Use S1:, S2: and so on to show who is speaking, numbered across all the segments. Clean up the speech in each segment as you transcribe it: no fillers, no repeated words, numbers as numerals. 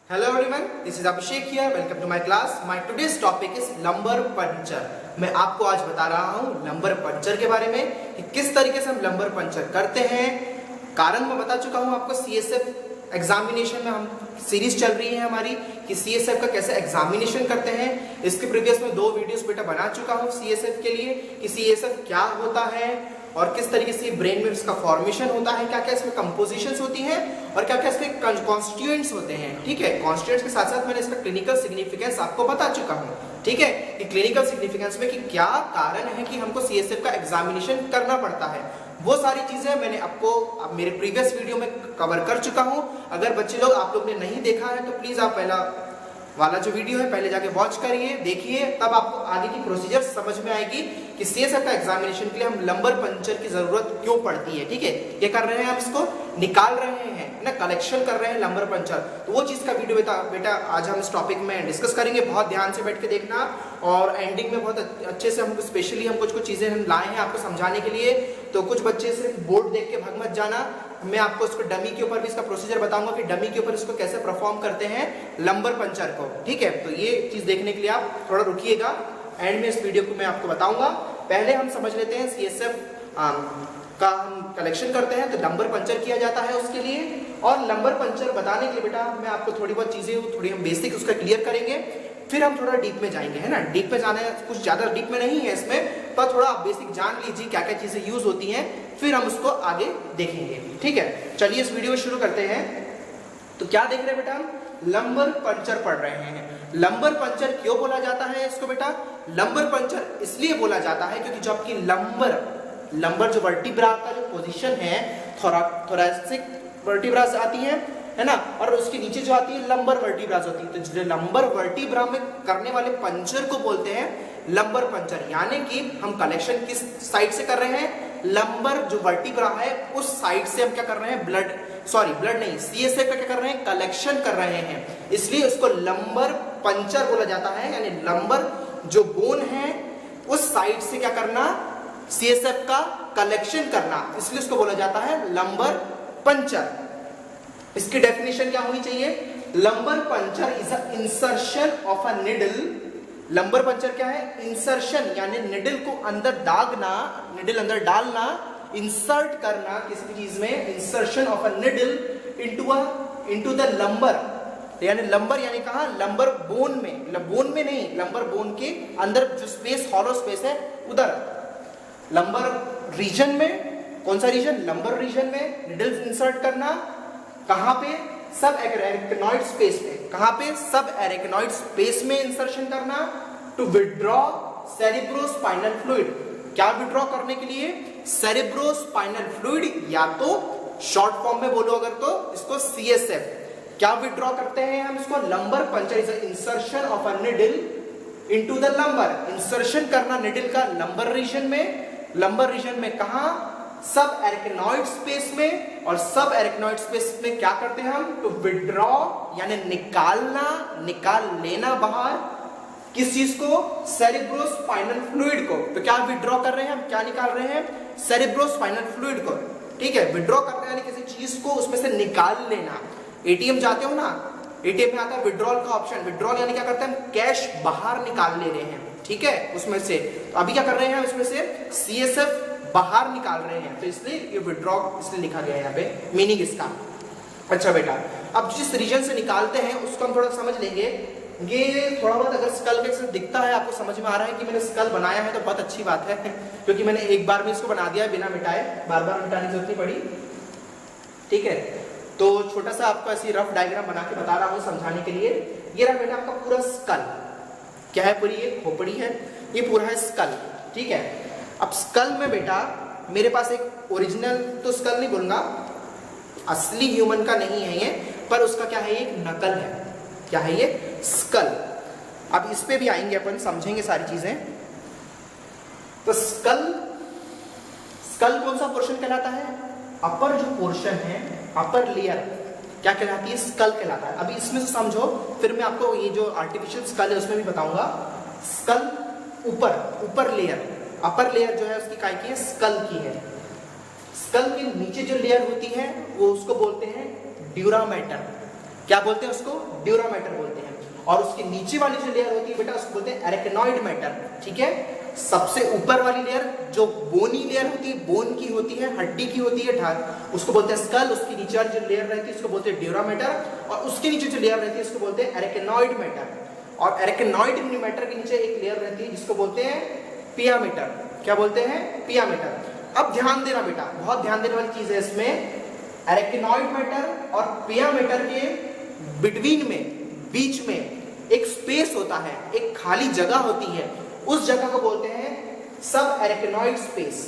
S1: Hello everyone, this is Abhishek here. Welcome to my class. My today's topic is lumbar puncture. मैं आपको आज बता रहा हूँ लंबर पंचर के बारे में कि किस तरीके से हम लंबर पंचर करते हैं. कारण मैं बता चुका हूँ आपको CSF एग्जामिनेशन में हम सीरीज चल रही है हमारी कि CSF का कैसे एग्जामिनेशन करते हैं. इसके प्रीवियस में 2 वीडियोस बेटा बना चुका हूँ CSF के लिए कि CSF क्या होता है और किस तरीके से ब्रेन में इसका फॉर्मेशन होता है, क्या क्या इसमें कंपोजिशंस होती हैं और क्या क्या इसमें कॉन्स्टिट्यूएंट्स होते हैं. ठीक है, कॉन्स्टिट्यूएंट्स के साथ साथ मैंने इसका क्लिनिकल सिग्निफिकेंस आपको बता चुका हूँ. ठीक है, कि क्लिनिकल सिग्निफिकेंस में कि क्या कारण है कि हमको CSF का एग्जामिनेशन करना पड़ता है, वो सारी चीजें मैंने आपको मेरे प्रीवियस वीडियो में कवर कर चुका हूँ. अगर बच्चे लोग आप लोग ने नहीं देखा है तो प्लीज आप पहला वाला जो वीडियो है पहले जाके वॉच करिए, देखिए, तब आपको आगे की प्रोसीजर समझ में आएगी कि CSF का एग्जामिनेशन के लिए हम लंबर पंचर की जरूरत क्यों पड़ती है. ठीक है, ये कर रहे हैं, हम इसको निकाल रहे हैं ना, कलेक्शन कर रहे हैं लंबर पंचर. तो वो चीज का वीडियो बेटा आज हम इस टॉपिक में डिस्कस करेंगे. बहुत ध्यान से बैठ के देखना और एंडिंग में बहुत अच्छे से हम स्पेशली हम कुछ चीजें हम लाए हैं आपको समझाने के लिए. तो कुछ बच्चे सिर्फ बोर्ड देख के भाग मत जाना. मैं आपको इसको डमी के ऊपर भी इसका प्रोसीजर बताऊंगा कि डमी के ऊपर इसको कैसे परफॉर्म करते हैं लंबर पंचर को. ठीक है, तो ये चीज देखने के लिए आप थोड़ा रुकिएगा, एंड में इस वीडियो को मैं आपको बताऊंगा. पहले हम समझ लेते हैं CSF का हम कलेक्शन करते हैं तो लंबर पंचर किया जाता है उसके लिए. और लंबर पंचर बताने के लिए बेटा मैं आपको थोड़ी बहुत चीजें थोड़ी हम बेसिक उसका क्लियर करेंगे, फिर हम थोड़ा डीप में जाएंगे, है ना. डीप में जाना है, कुछ ज्यादा डीप में नहीं है इसमें, पर थोड़ा आप बेसिक जान लीजिए क्या क्या चीजें यूज होती हैं, फिर हम उसको आगे देखेंगे. ठीक है, चलिए इस वीडियो को शुरू करते हैं. तो क्या देख रहे हैं बेटा, हम लंबर पंचर पढ़ रहे हैं. लंबर पंचर क्यों बोला जाता है इसको बेटा? लंबर पंचर इसलिए बोला जाता है क्योंकि जो आपकी लंबर जो वर्टिब्रा का जो पोजीशन है, थोरैसिक वर्टिब्रास आती है ना, और उसके नीचे जो आती है लंबर वर्टिब्रास होती है. तो जो लंबर वर्टिब्रा में करने वाले पंचर को बोलते हैं लंबर पंचर. यानी कि हम कलेक्शन किस साइड से कर रहे हैं? लंबर जो वर्टिब्रा है उस साइड से हम क्या कर रहे हैं, ब्लड नहीं, CSF का क्या कर रहे हैं, कलेक्शन कर रहे हैं. इसलिए उसको लंबर पंचर बोला जाता है. यानी लंबर जो बोन है उस साइड से क्या करना, CSF का कलेक्शन करना, इसलिए उसको बोला जाता है लंबर पंचर. इसकी डेफिनेशन क्या होनी चाहिए? Lumbar puncture is a insertion of a needle. Lumbar puncture क्या है? इंसर्शन, यानी निडल को अंदर दागना, निडल अंदर डालना, इंसर्ट करना किसी भी चीज में, insertion of a needle into the lumbar. यानी लंबर यानी कहा, लंबर बोन में, बोन में नहीं, लंबर बोन के अंदर जो स्पेस, हॉलो स्पेस है उधर, लंबर रीजन में. कौन सा रीजन? लंबर रीजन में निडल्स इंसर्ट करना. कहां पे? सब एरेक्नॉइड स्पेस में. कहां पे? सब एरेक्नॉइड स्पेस में इंसर्शन करना. To withdraw cerebrospinal fluid. क्या विड्रॉ करने के लिए? सेरिब्रोस्पाइनल फ्लूइड, या तो शॉर्ट फॉर्म में बोलो अगर तो इसको CSF. क्या विड्रॉ करते हैं हम इसको? Lumbar puncture is insertion of a needle into the lumbar. Insertion करना निडल का लंबर रीजन में. लंबर रीजन में कहा? सब एरेक्नॉइड स्पेस में. और सब एरेक्नॉइड स्पेस में क्या करते हैं हम? टू विड्रॉ यानी निकालना, निकाल लेना बाहर. किस चीज को? सेरिब्रोस्पाइनल फ्लूइड को. तो क्या विड्रॉ कर रहे हैं हम, क्या निकाल रहे हैं? सेरिब्रोस्पाइनल फ्लूइड को. ठीक है, विड्रॉ करना यानी किसी चीज को उसमें से निकाल लेना. ATM जाते हो ना, ATM में आता है विड्रॉल का ऑप्शन. विड्रॉल यानी क्या करते हैं, हम कैश बाहर निकाल ले रहे हैं. ठीक है, उसमें से. तो अभी क्या कर रहे हैं, उसमें से CSF बाहर निकाल रहे हैं, तो इसलिए ये विड्रॉ इसलिए लिखा गया है यहाँ पे, मीनिंग इसका. अच्छा बेटा, अब जिस रीजन से निकालते हैं उसको हम थोड़ा समझ लेंगे. ये थोड़ा बहुत अगर स्कल के साथ दिखता है, आपको समझ में आ रहा है कि मैंने स्कल बनाया है, तो बहुत अच्छी बात है क्योंकि मैंने एक बार में इसको बना दिया है बिना मिटाए, बार बार मिटाने की जरूरत नहीं पड़ी. ठीक है, तो छोटा सा आपको ऐसी रफ डायग्राम बना के बता रहा हूँ समझाने के लिए. ये रहा बेटा आपका पूरा स्कल. क्या है? पूरी ये खोपड़ी है, ये पूरा है स्कल. ठीक है, अब स्कल में बेटा मेरे पास एक ओरिजिनल तो स्कल नहीं बोलूंगा, असली ह्यूमन का नहीं है ये, पर उसका क्या है, एक नकल है. क्या है ये? स्कल. अब इस पे भी आएंगे अपन, समझेंगे सारी चीजें. तो स्कल कौन सा पोर्शन कहलाता है? अपर जो पोर्शन है, अपर लेयर क्या कहलाती है? स्कल कहलाता है. अभी इसमें से समझो, फिर मैं आपको ये जो आर्टिफिशियल स्कल है उसमें भी बताऊंगा. स्कल ऊपर लेयर, अपर लेयर जो है उसकी काय की है? स्कल की है. स्कल के नीचे जो लेयर होती है वो उसको बोलते हैं ड्यूरामेटर. क्या बोलते हैं उसको? ड्यूरामेटर बोलते हैं। और उसके नीचे वाली जो लेयर होती है बेटा उसको बोलते हैं एरेकेनॉइड मैटर, ठीक है। सबसे ऊपर वाली लेयर जो बोनी लेयर होती है, बोन की होती है, हड्डी की होती है, ढाल, उसको बोलते हैं स्कल। उसके नीचे वाली जो लेयर रहती है उसको बोलते हैं ड्यूरामेटर, और उसके नीचे जो लेयर रहती है उसको बोलते हैं एरेकेनॉइड मैटर। और एरेकेनॉइड मैटर के नीचे एक लेयर रहती है जिसको बोलते हैं पिया मैटर। क्या बोलते हैं? पिया मैटर। अब ध्यान देना बेटा, बहुत ध्यान देने वाली चीज है इसमें, एरेकेनॉइड मैटर और पिया मैटर के बिटवीन में, बीच में एक स्पेस होता है, एक खाली जगह होती है, उस जगह को बोलते हैं सब एरेकेनॉइड स्पेस।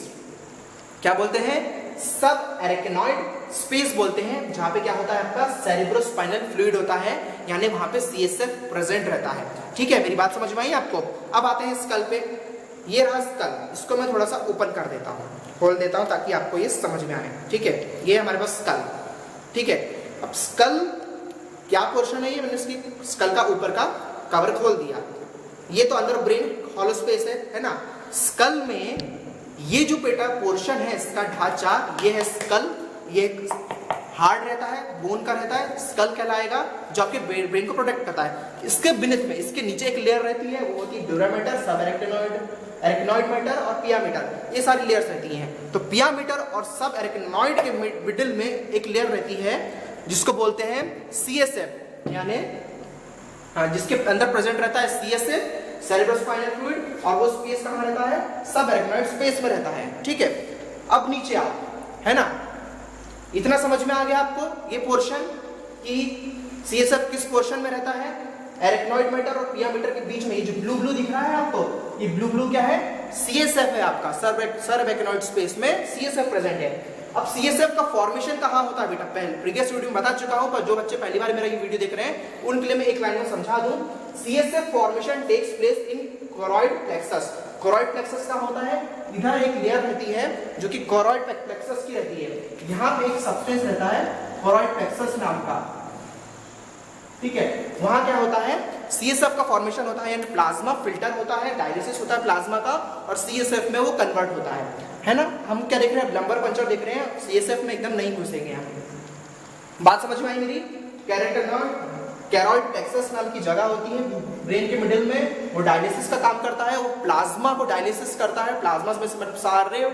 S1: क्या बोलते हैं? सब एरेकेनॉइड स्पेस बोलते हैं, जहां पे क्या होता है आपका सेरेब्रोस्पाइनल फ्लूइड होता है, यानी वहां पे सीएसएफ प्रेजेंट रहता है। ठीक है, मेरी बात समझ में आई आपको? अब आते हैं स्कल पे। ये रहा स्कल, इसको मैं थोड़ा सा ओपन कर देता हूँ, खोल देता हूँ ताकि आपको ये समझ में आए। ठीक है, ये हमारे पास स्कल, ठीक है। अब स्कल क्या पोर्शन है? ये मैंने इसकी स्कल का ऊपर का कवर खोल दिया। ये तो अंदर ब्रेन हॉलो स्पेस है ना। स्कल में ये जो बेटा पोर्शन है, इसका ढांचा, ये है स्कल। ये हार्ड रहता है, बोन का रहता है, स्कल कहलाएगा, जो आपके ब्रेन को प्रोटेक्ट करता है। इसके बिनेथ में, इसके नीचे एक लेयर रहती है, वो होती है ड्यूरामेटर, सब एरेकेनॉइड मैटर और पिया मैटर। ये सारी लेयर्स रहती हैं। तो पिया मैटर और सब एरेकेनॉइड के मिडिल में एक लेयर रहती है जिसको बोलते हैं सीएसएफ, यानी जिसके अंदर प्रेजेंट रहता है सीएसएफ, सेरेब्रोस्पाइनल फ्लूइड, और वो स्पेस कहाँ रहता है? सब एरेकेनॉइड स्पेस में रहता है। ठीक है, अब नीचे आओ, है ना। इतना समझ में आ गया आपको ये पोर्शन कि सीएसएफ किस पोर्शन में रहता है? एरेकेनॉइड मैटर और पिया मैटर के बीच में। ये जो ब्लू ब्लू दिख रहा है आपको, ये ब्लू ब्लू क्या है? सीएसएफ है आपका, सब एरेकेनॉइड स्पेस में सीएसएफ प्रेजेंट है। अब सीएसएफ का फॉर्मेशन कहाँ होता है बेटा? पहले प्रीवियस वीडियो में बता चुका हूं, पर जो बच्चे पहली बार मेरा ये वीडियो देख रहे हैं उनके लिए मैं एक लाइन में समझा दूं। CSF formation takes place in choroid plexus. Choroid plexus का होता है, इधर एक लेयर रहती है जो कि कोरॉइड प्लेक्सस की रहती है। यहाँ पे एक सब्सटेंस रहता है कोरॉइड प्लेक्सस नाम का, ठीक है। वहां क्या होता है? सीएसएफ का फॉर्मेशन होता है, यानी प्लाज्मा फिल्टर होता है, डायलिसिस होता है प्लाज्मा का, और सीएसएफ में वो कन्वर्ट होता है ना। हम क्या देख रहे हैं? लंबर पंचर देख रहे हैं, सीएसएफ में एकदम नहीं घुसेंगे हम। बात समझ में आई मेरी? कैरोइड प्लेक्सस नाम की जगह होती है ब्रेन के मिडिल में, वो डायलिसिस का काम करता है, वो प्लाज्मा को डायलिसिस करता है, प्लाज्मा में सारे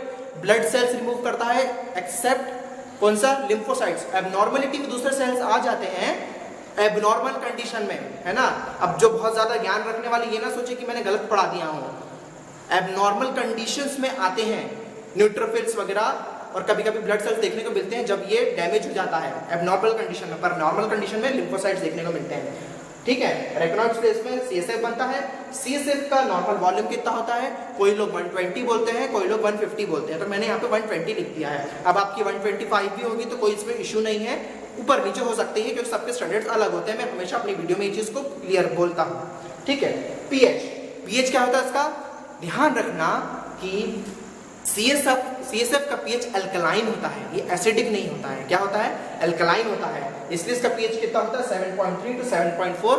S1: ब्लड सेल्स रिमूव करता है, एक्सेप्ट कौन सा? लिम्फोसाइट्स। एबनॉर्मलिटी में दूसरे सेल्स आ जाते हैं एबनॉर्मल कंडीशन में, है ना। अब जो बहुत ज्यादा ज्ञान रखने वाले ये ना सोचे कि मैंने गलत पढ़ा दिया हूँ। एबनॉर्मल कंडीशंस में आते हैं न्यूट्रोफिल्स वगैरह, और कभी कभी ब्लड सेल्स देखने को मिलते हैं जब ये डैमेज हो जाता है एबनॉर्मल कंडीशन में, पर नॉर्मल कंडीशन में लिम्फोसाइट्स देखने को मिलते हैं। ठीक है, एरेकेनॉइड स्पेस में सीएसएफ बनता है। सीएसएफ का नॉर्मल वॉल्यूम कितना होता है? कोई लोग 120 बोलते हैं, कोई लोग 150 बोलते हैं, तो मैंने यहाँ पे 120 लिख दिया है। अब आपकी 125 भी होगी तो कोई इसमें इश्यू नहीं है, ऊपर नीचे हो सकते हैं क्योंकि सबके स्टैंडर्ड्स अलग होते हैं। मैं हमेशा अपनी वीडियो में ये चीज को क्लियर बोलता हूँ। ठीक है, पीएच क्या होता है इसका? ध्यान रखना कि सीएसएफ का पीएच अल्कलाइन होता है, ये एसिडिक नहीं होता है। क्या होता है? अल्कलाइन होता है, इसलिए इसका पीएच कितना होता है? 7.3 to 7.4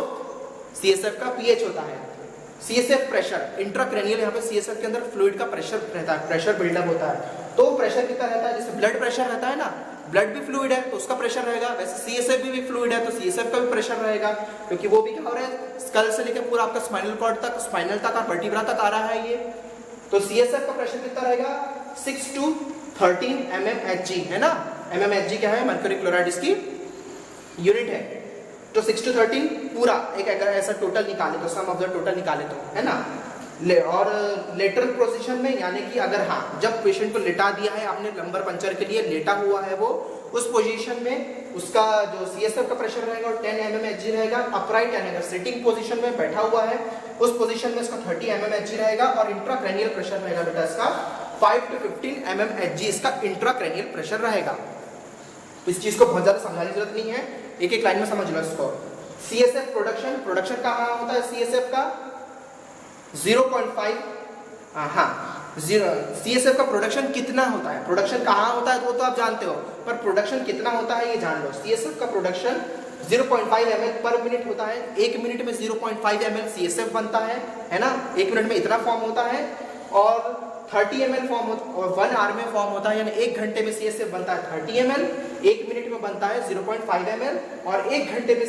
S1: सीएसएफ का पीएच होता है। सीएसएफ प्रेशर, इंट्राक्रैनियल, यहाँ पे सीएसएफ के अंदर फ्लूइड का प्रेशर रहता है, प्रेशर बिल्डअप होता है। तो प्रेशर कितना रहता है? जैसे ब्लड प्रेशर रहता है ना, ब्लड भी फ्लूइड है तो उसका प्रेशर रहेगा, वैसे सीएसएफ भी फ्लूइड है तो सीएसएफ का भी प्रेशर रहेगा, क्योंकि वो भी क्या हो रहा है? स्कल से लेकर पूरा आपका स्पाइनल कॉर्ड तक, स्पाइनल तक और वर्टिब्रा तक आ रहा है ये। तो सीएसएफ का प्रेशर कितना रहेगा? 6 to 13 mmHg, है ना। mmHg क्या है? मर्क्यूरी क्लोराइड इसकी यूनिट है। तो 6 to 13 पूरा एक अगर ऐसा टोटल निकाले तो, सम ऑफ द टोटल निकाले तो, है ना। और लेटरल पोजीशन में, यानी कि अगर हाँ जब पेशेंट को लेटा दिया है आपने लंबर पंचर के लिए, लेटा हुआ है वो, उस पोजीशन में उसका जो सीएसएफ का प्रेशर रहेगा वो 10 mmHg रहेगा। अपराइट यानी अगर सिटिंग पोजीशन में बैठा हुआ है उस पोजीशन में इसका 30 mmHg रहेगा। और इंट्राक्रैनियल प्रेशर रहेगा बेटा इसका 5 to 15 mmHg, इसका इंट्राक्रैनियल प्रेशर रहेगा। इस चीज को बहुत ज्यादा समझाने की जरूरत नहीं है, एक एक लाइन में समझ लो इसको। सीएसएफ प्रोडक्शन कहाँ होता है? सीएसएफ का 0.5, सीएसएफ का प्रोडक्शन कितना होता है? प्रोडक्शन कहाँ होता है वो तो आप जानते हो, पर प्रोडक्शन कितना होता है ये जान लो। सीएसएफ का प्रोडक्शन 0.5 ml पर मिनट होता है। 1 मिनट में 0.5 ml सीएसएफ बनता है ना। 1 मिनट में इतना फॉर्म होता है। और 30 ml फॉर्म और 1 आवर में फॉर्म होता है, यानी 1 घंटे में CSF बनता है 30 ml, 1 मिनट में बनता है 0.5 ml, और 1 घंटे में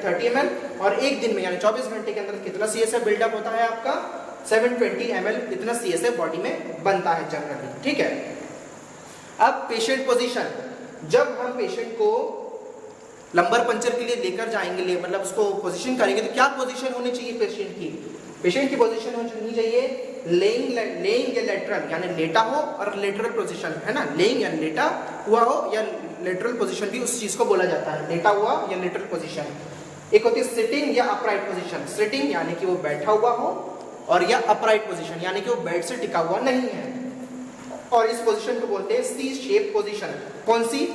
S1: 30 ml, और 1 दिन में यानी 24 घंटे के अंदर कितना CSF बिल्डअप होता है आपका 720 ml, इतना CSF बॉडी में बनता है जनरली। ठीक है, अब पेशेंट पोजीशन, जब हम पेशेंट को लंबर पंचर के लिए लेकर जाएंगे, मतलब उसको पोजीशन करेंगे, तो क्या पोजीशन होनी चाहिए पेशेंट की? पेशेंट की पोजीशन होनी चाहिए लेइंग या लेटरल, यानी लेटा हो, और लेटरल पोजीशन है ना, लेइंग या लेटा हुआ हो, या लेटरल पोजीशन भी उस चीज को बोला जाता है, लेटा हुआ या लेटरल पोजीशन। एक होती है सिटिंग या अपराइट पोजीशन। सिटिंग यानी कि वो बैठा हुआ हो, और या अपराइट पोजीशन यानी कि वो बेड से टिका हुआ नहीं है, और इस पोजीशन को बोलते हैं सी शेप पोजीशन। कौन सी?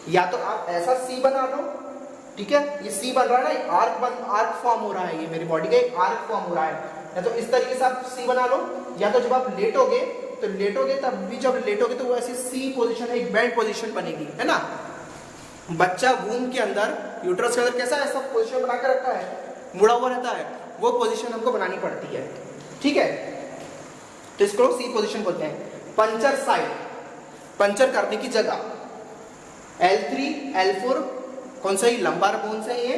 S1: या तो आप ऐसा सी बना लो, ठीक है, ये सी बन रहा है ना, आर्क फॉर्म हो रहा है, ये मेरी बॉडी का एक आर्क फॉर्म हो रहा है, या तो इस तरीके से आप सी बना लो, या तो जब आप लेटोगे तब भी जब लेटोगे तो वो ऐसी सी पोजीशन है, एक बेड पोजीशन बनेगी, है ना। बच्चा वूम के अंदर, यूट्रस के अंदर कैसा ऐसा पोजीशन बना कर रखा है, मुड़ा हुआ रहता है, वो पोजीशन हमको बनानी पड़ती है। ठीक है, तो इसको सी पोजीशन बोलते हैं। पंचर साइड, पंचर करने की जगह, L3 L4 कौन सा, ही लंबार बोन से ये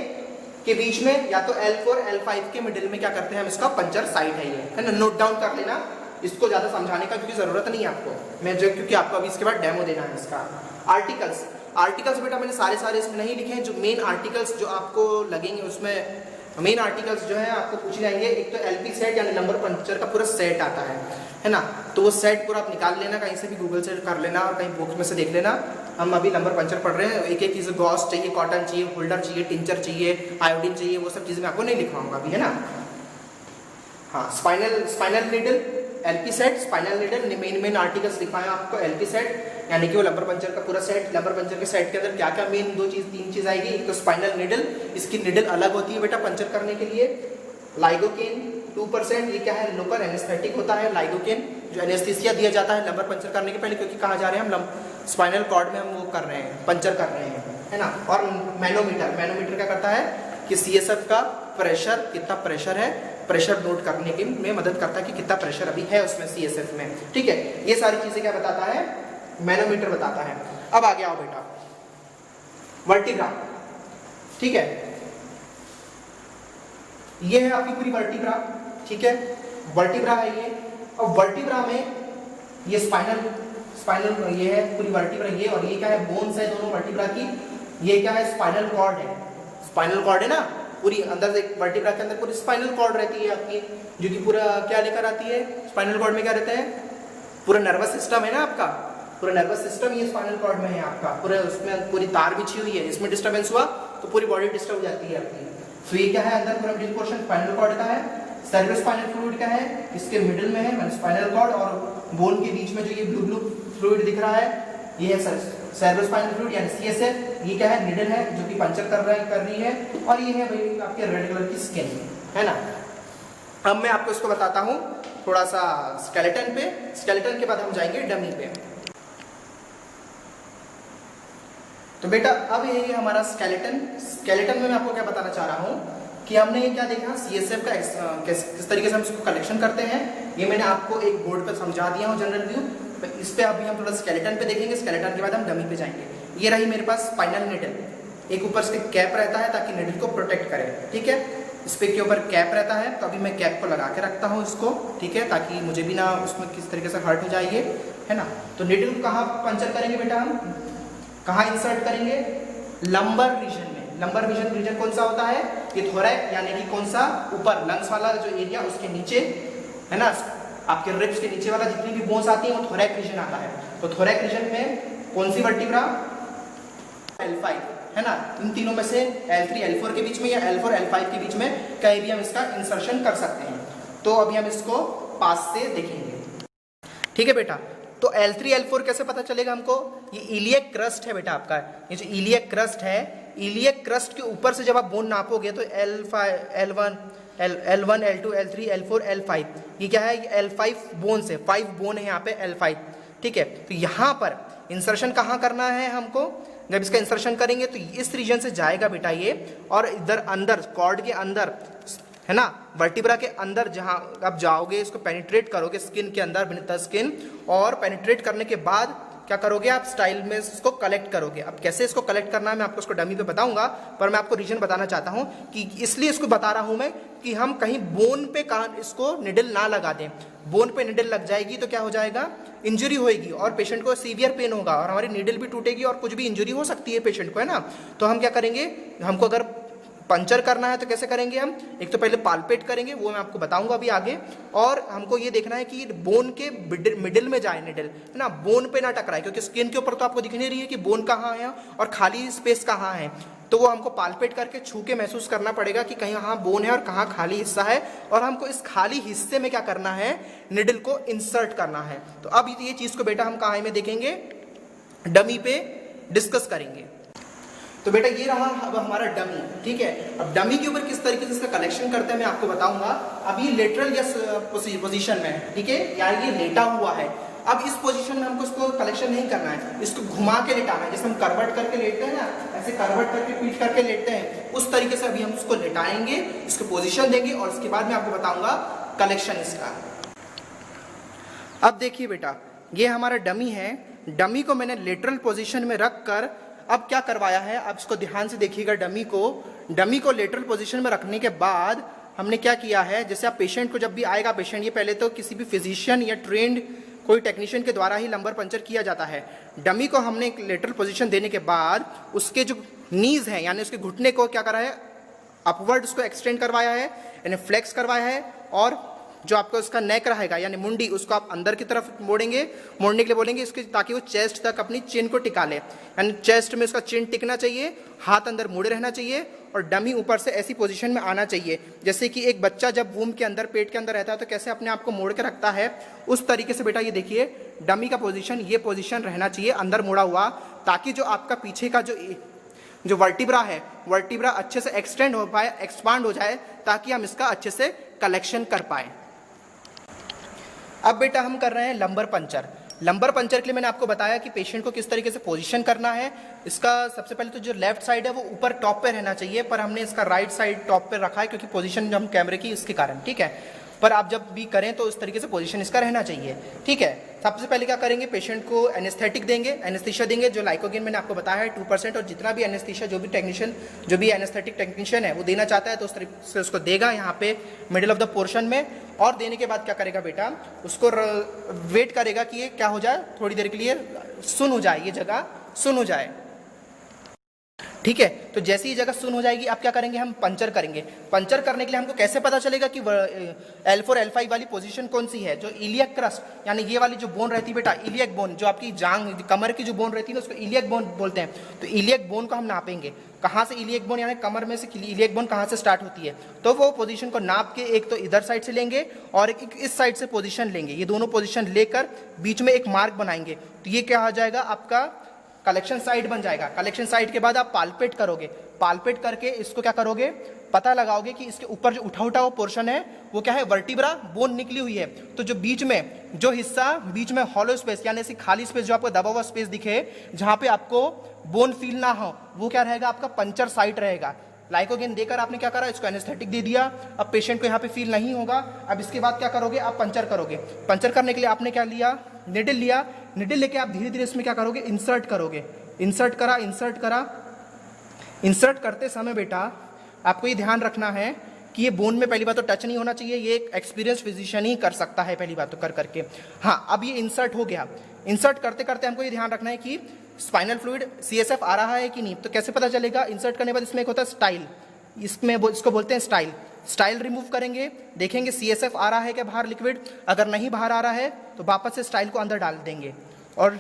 S1: के बीच में, या तो L4 L5 के मिडिल में क्या करते हैं हम, इसका पंचर साइड है ये, है ना। नोट डाउन कर लेना, इसको ज्यादा समझाने का क्योंकि जरूरत नहीं है आपको, मैं जो क्योंकि आपको अभी इसके बाद डेमो देना है इसका। आर्टिकल्स बेटा मैंने सारे इसमें नहीं लिखे हैं, जो मेन आर्टिकल्स जो आपको लगेंगे उसमें मेन आर्टिकल्स जो है आपको पूछ जाएंगे। एक तो LP सेट यानी लंबर पंचर का पूरा सेट आता है ना, तो वो सेट पूरा आप निकाल लेना, कहीं से भी गूगल से कर लेना और कहीं बुक में से देख लेना। हम अभी लंबर पंचर पढ़ रहे हैं, एक एक चीज़, गॉस चाहिए, कॉटन चाहिए, होल्डर चाहिए, टिंचर चाहिए, आयोडीन चाहिए, वो सब चीज़ें मैं आपको नहीं लिखवाऊंगा अभी, है ना। हाँ, spinal needle, LP set, spinal needle, main articles लिखवाए आपको। LP सेट यानी कि वो लंबर पंचर का पूरा सेट, लंबर पंचर के सेट के अंदर क्या क्या मेन तीन चीज आएगी। एक तो स्पाइनल नीडल, इसकी नीडल अलग होती है बेटा पंचर करने के लिए। लाइगोकेन 2%, ये क्या है, लोकल एनेस्थेटिक होता है लाइगोकेन, जो एनेस्थीसिया दिया जाता है लंबर पंचर करने के पहले, क्योंकि कहाँ जा रहे हैं हम, स्पाइनल कॉर्ड में हम वो कर रहे हैं, पंचर कर रहे हैं, है ना। और मैनोमीटर क्या करता है कि CSF का प्रेशर, कितना प्रेशर है, प्रेशर नोट करने की में मदद करता है कि कितना प्रेशर अभी है उसमें CSF में। ठीक है, ये सारी चीजें क्या बताता है, मैनोमीटर बताता है। अब आ गया आओ बेटा वर्टिब्रा। ठीक है, ये है आपकी पूरी वर्टिब्रा। ठीक है, वर्टिब्रा है ये। अब वर्टिब्रा में ये स्पाइनल ये है पूरी वर्टिब्रा, ये, और ये क्या है, बोन्स है दोनों वर्टिब्रा की। ये क्या है, स्पाइनल कॉर्ड है ना, पूरी अंदर से वर्टिब्रा के अंदर पूरी स्पाइनल कॉर्ड रहती है आपकी, जो कि पूरा क्या लेकर आती है, स्पाइनल कॉर्ड में क्या रहता है, पूरा नर्वस सिस्टम है ना आपका, पूरा नर्वस सिस्टम ये स्पाइनल कॉर्ड में है आपका, पूरा उसमें पूरी तार बिछी हुई है, इसमें डिस्टर्बेंस हुआ तो पूरी बॉडी डिस्टर्ब हो जाती है आपकी। तो ये क्या है, अंदर पूरा मिडिल पोर्शन स्पाइनल कॉर्ड का है। सेरेब्रोस्पाइनल फ्लूइड का है, इसके मिडिल में है स्पाइनल कॉर्ड, और बोन के बीच में जो ये ब्लू फ्लूइड दिख रहा है, ये है सेरेब्रोस्पाइनल फ्लूइड यानी CSF। ये क्या है, निडल है जो कि पंचर कर रही है, और ये है भाई आपके रेड कलर की स्किन, है ना। अब मैं आपको इसको बताता हूँ थोड़ा सा स्केलेटन पे, स्केलेटन के बाद हम जाएंगे डमी पे। तो बेटा अब ये हमारा स्केलेटन में मैं आपको क्या बताना चाह रहा हूँ कि हमने ये क्या देखा, CSF का किस तरीके से हम इसको कलेक्शन करते हैं, ये मैंने आपको एक बोर्ड पे समझा दिया हूँ जनरल व्यू। इस पे अभी हम थोड़ा स्केलेटन पे देखेंगे, स्केलेटन के बाद हम डमी पे जाएंगे। ये रही मेरे पास स्पाइनल निडल, एक ऊपर से कैप रहता है ताकि निडल को प्रोटेक्ट करे। ठीक है, इस पे के ऊपर कैप रहता है, तो अभी मैं कैप को लगा के रखता हूँ इसको, ठीक है, ताकि मुझे भी ना उसमें किस तरीके से हर्ट हो जाएगी, है ना। तो निडल को कहाँ पंचर करेंगे बेटा, हम कहाँ इंसर्ट करेंगे, लंबर रीजन में। लंबर रीजन कौन सा होता है, ये थोरैक यानी कि कौन सा, ऊपर लंग्स वाला जो एरिया, उसके नीचे, है ना, आपके रिब्स के नीचे वाला जितनी भी बोन्स आती है वो थोरैक रीजन आता है। तो थोरैक रीजन में कौन सी वर्टिब्रा, L5, है ना। इन तीनों में से L3 L4 के बीच में या L4 L5 के बीच में कहीं भी हम इसका इंसर्शन कर सकते हैं। तो अभी हम इसको पास से देखेंगे। ठीक है बेटा, तो L3 L4 कैसे पता चलेगा हमको, ये इलियक क्रस्ट है बेटा आपका, ये जो इलियक क्रस्ट है, इलियक क्रस्ट के ऊपर से जब आप बोन नापोगे तो L1 L2 L3 L4 L5, ये क्या है, ये L5 बोन से, 5 बोन है यहाँ पे L5। ठीक है, तो यहाँ पर इंसर्शन कहाँ करना है हमको, जब इसका इंसर्शन करेंगे तो इस रीजन से जाएगा बेटा ये, और इधर अंदर कॉर्ड के अंदर, है ना। वर्टिब्रा के अंदर जहां आप जाओगे, इसको पेनिट्रेट करोगे स्किन के अंदर, बिनीथ द स्किन, और पेनिट्रेट करने के बाद क्या करोगे आप, स्टाइल में इसको कलेक्ट करोगे। अब कैसे इसको कलेक्ट करना है मैं आपको उसको डमी पे बताऊंगा, पर मैं आपको रीजन बताना चाहता हूं कि इसलिए इसको बता रहा हूं मैं कि हम कहीं बोन पे इसको निडल ना लगा दें। बोन पे निडल लग जाएगी तो क्या हो जाएगा, इंजरी होएगी और पेशेंट को सीवियर पेन होगा और हमारी नीडल भी टूटेगी और कुछ भी इंजरी हो सकती है पेशेंट को, है ना। तो हम क्या करेंगे, हमको अगर पंचर करना है तो कैसे करेंगे हम, एक तो पहले पाल्पेट करेंगे, वो मैं आपको बताऊंगा अभी आगे, और हमको ये देखना है कि बोन के मिडिल में जाए निडल, है ना, बोन पे ना टकराए, क्योंकि स्किन के ऊपर तो आपको दिख नहीं रही है कि बोन कहाँ है और खाली स्पेस कहाँ है। तो वो हमको पाल्पेट करके छू के महसूस करना पड़ेगा कि कहीं कहाँ बोन है और कहाँ खाली हिस्सा है, और हमको इस खाली हिस्से में क्या करना है, निडल को इंसर्ट करना है। तो अब ये चीज को बेटा हम कहाँ में देखेंगे, डमी पे डिस्कस करेंगे। तो बेटा ये रहा अब हमारा डमी, ठीक है। अब डमी के ऊपर किस तरीके से इसका कलेक्शन करते हैं मैं आपको बताऊंगा। अब ये लेटरल या पोजीशन में, ठीक है, या ये लेटा हुआ है। अब इस पोजीशन में हमको इसको कलेक्शन नहीं करना है, इसको घुमा के लेटाना है। जैसे हम करवट करके लेटते हैं ना, ऐसे करवट करके पीट करके लेटते हैं, उस तरीके से अभी हम उसको लेटाएंगे, इसको पोजीशन देंगे और उसके बाद मैं आपको बताऊंगा कलेक्शन इसका। अब देखिए बेटा, ये हमारा डमी है। डमी को मैंने लेटरल पोजीशन में रख कर अब क्या करवाया है, अब इसको ध्यान से देखिएगा। डमी को लेटरल पोजीशन में रखने के बाद हमने क्या किया है, जैसे आप पेशेंट को जब भी आएगा पेशेंट, ये पहले तो किसी भी फिजिशियन या ट्रेंड कोई टेक्नीशियन के द्वारा ही लंबर पंचर किया जाता है। डमी को हमने एक लेटरल पोजीशन देने के बाद उसके जो नीज हैं, यानी उसके घुटने को क्या करा है, अपवर्ड उसको एक्सटेंड करवाया है, यानी फ्लेक्स करवाया है, और जो आपका उसका नेक रहेगा यानी मुंडी, उसको आप अंदर की तरफ मोड़ने के लिए बोलेंगे इसके, ताकि वो चेस्ट तक अपनी चिन को टिका ले, यानी चेस्ट में उसका चिन टिकना चाहिए, हाथ अंदर मुड़े रहना चाहिए और डमी ऊपर से ऐसी पोजीशन में आना चाहिए जैसे कि एक बच्चा जब वूम के अंदर, पेट के अंदर रहता है तो कैसे अपने आप को मोड़ के रखता है, उस तरीके से बेटा ये देखिए डमी का पोजीशन, ये पोजीशन रहना चाहिए अंदर मुड़ा हुआ, ताकि जो आपका पीछे का जो वर्टिब्रा है, वर्टिब्रा अच्छे से एक्सटेंड हो पाए, एक्सपांड हो जाए, ताकि हम इसका अच्छे से कलेक्शन कर पाए। अब बेटा हम कर रहे हैं लंबर पंचर। लंबर पंचर के लिए मैंने आपको बताया कि पेशेंट को किस तरीके से पोजीशन करना है। इसका सबसे पहले तो जो लेफ्ट साइड है वो ऊपर टॉप पे रहना चाहिए, पर हमने इसका राइट साइड टॉप पे रखा है क्योंकि पोजीशन जो हम कैमरे की इसके कारण, ठीक है। पर आप जब भी करें तो इस तरीके से पोजीशन इसका रहना चाहिए, ठीक है। सबसे पहले क्या करेंगे, पेशेंट को एनेस्थेटिक देंगे, एनेस्थीसिया देंगे, जो लाइकोगेन मैंने आपको बताया है 2%, और जितना भी एनेस्थीसिया जो भी एनेस्थेटिक टेक्नीशियन है वो देना चाहता है तो उस तरीके से उसको देगा यहाँ पे मिडिल ऑफ द पोर्शन में। और देने के बाद क्या करेगा बेटा, उसको वेट करेगा कि ये क्या हो जाए, थोड़ी देर के लिए सुन हो जाए, ये जगह सुन हो जाए, ठीक है। तो जैसे ही जगह सुन हो जाएगी, अब क्या करेंगे, हम पंचर करेंगे। पंचर करने के लिए हमको कैसे पता चलेगा कि L4 L5 वाली पोजीशन कौन सी है, जो इलियक क्रस्ट यानी ये वाली जो बोन रहती है बेटा, इलियक बोन, जो आपकी जांग कमर की जो बोन रहती है ना, उसको इलियक बोन बोलते हैं। तो इलियक बोन को हम नापेंगे, कहाँ से इलियक बोन यानी कमर में से इलियक बोन कहाँ से स्टार्ट होती है, तो वो पोजीशन को नाप के एक तो इधर साइड से लेंगे और एक इस साइड से पोजीशन लेंगे। ये दोनों पोजीशन लेकर बीच में एक मार्क बनाएंगे, तो ये क्या हो जाएगा, आपका कलेक्शन साइड बन जाएगा। कलेक्शन साइड के बाद आप पाल्पेट करोगे, पाल्पेट करके इसको क्या करोगे, पता लगाओगे कि इसके ऊपर जो उठा हुआ पोर्शन है वो क्या है, वर्टिब्रा बोन निकली हुई है। तो जो बीच में जो हिस्सा, बीच में हॉलो स्पेस यानी ऐसी खाली स्पेस, जो आपको दबा हुआ स्पेस दिखे, जहां पे आपको बोन फील ना हो, वो क्या रहेगा, आपका पंचर साइट रहेगा। लाइकोगेन देकर आपने क्या करा, इसको एनेस्थेटिक दे दिया, अब पेशेंट को यहाँ पे फील नहीं होगा। अब इसके बाद क्या करोगे, आप पंचर करोगे। पंचर करने के लिए आपने क्या लिया, निडल लिया, निडल लेके आप धीरे धीरे इसमें क्या करोगे, इंसर्ट करोगे। इंसर्ट करा, इंसर्ट करा। इंसर्ट करते समय बेटा आपको ये ध्यान रखना है कि ये बोन में पहली बात तो टच नहीं होना चाहिए, ये एक एक्सपीरियंस फिजिशियन ही कर सकता है पहली बात तो कर करके। हाँ, अब ये इंसर्ट हो गया। इंसर्ट करते करते हमको ये ध्यान रखना है कि स्पाइनल फ्लूइड CSF आ रहा है कि नहीं। तो कैसे पता चलेगा, इंसर्ट करने के बाद इसमें एक होता है स्टाइल, इसको बोलते हैं स्टाइल। स्टाइल रिमूव करेंगे, देखेंगे CSF आ रहा है क्या बाहर लिक्विड, अगर नहीं बाहर आ रहा है तो वापस से स्टाइल को अंदर डाल देंगे, और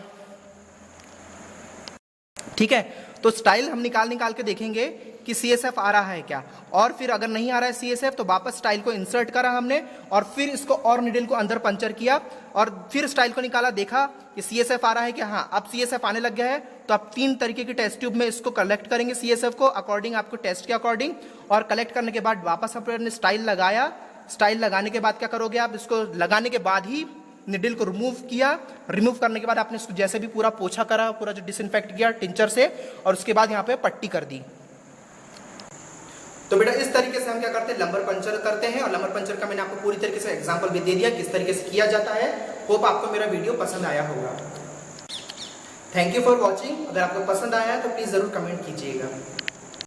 S1: ठीक है। तो स्टाइल हम निकाल के देखेंगे कि CSF आ रहा है क्या, और फिर अगर नहीं आ रहा है CSF तो वापस स्टाइल को इंसर्ट करा हमने, और फिर इसको और निडल को अंदर पंचर किया, और फिर स्टाइल को निकाला, देखा कि CSF आ रहा है कि हाँ, अब CSF आने लग गया है। तो आप 3 तरीके की टेस्ट ट्यूब में इसको कलेक्ट करेंगे CSF को, अकॉर्डिंग आपको टेस्ट के अकॉर्डिंग, और कलेक्ट करने के बाद वापस आपने स्टाइल लगाया। स्टाइल लगाने के बाद क्या करोगे, आप इसको लगाने के बाद ही निडल को रिमूव किया। रिमूव करने के बाद आपने इसको जैसे भी पूरा पोछा करा, पूरा जो डिसइंफेक्ट किया टिंचर से, और उसके बाद यहाँ पे पट्टी कर दी। तो बेटा इस तरीके से हम क्या करते हैं, लंबर पंचर करते हैं। और लंबर पंचर का मैंने आपको पूरी तरीके से एग्जांपल भी दे दिया किस तरीके से किया जाता है। होप आपको मेरा वीडियो पसंद आया होगा। Thank you for watching. अगर आपको पसंद आया है तो प्लीज जरूर कमेंट कीजिएगा।